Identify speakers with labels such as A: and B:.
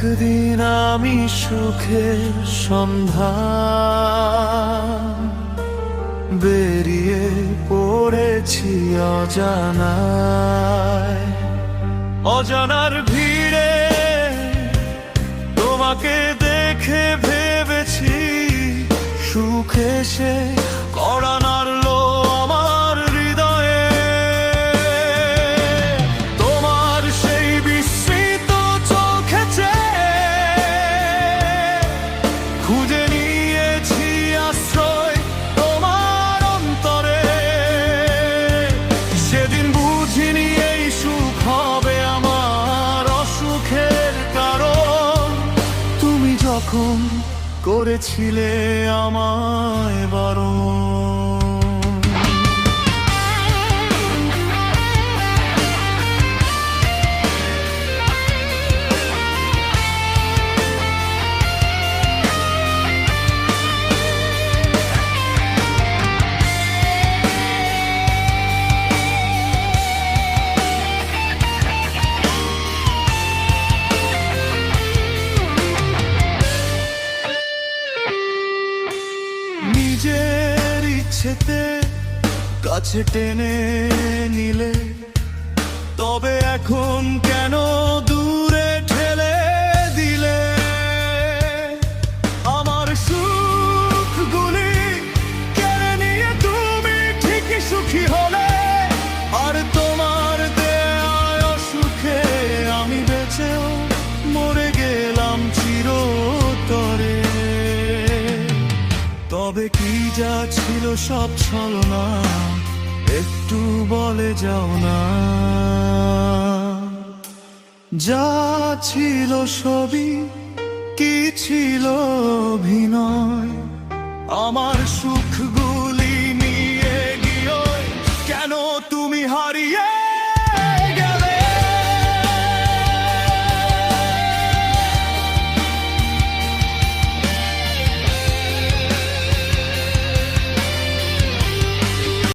A: একদিন আমি সুখের সন্ধান বেরিয়ে পড়েছি অজানায়, অজানার ভিড়ে তোমাকে দেখে ভেবেছি সুখ এসে কড়া নাড়লো আমার হৃদয়ে। তোমার সেই বিস্মিত চোখে খুঁজে নিয়েছি আশ্রয় তোমার অন্তরে। সেদিন বুঝিনি এই সুখ হবে আমার অসুখের কারণ, তুমি যখন করেছিলে আমায় বারণ। নিজের ইচ্ছেতে কাছে টেনে নিলে, তবে এখন কেন দূরে ঠেলে দিলে? আমার সুখগুলি কেড়ে নিয়ে তুমি ঠিকই সুখী হলে, আর তোমার দেয়া সুখে আমি বেঁচেও মরে গেলাম চিরতরে। তবে কি যা ছিল সব ছলনা, একটু বলে যাও না। যা ছিল সবই কি ছিল অভিনয়, আমার সুখ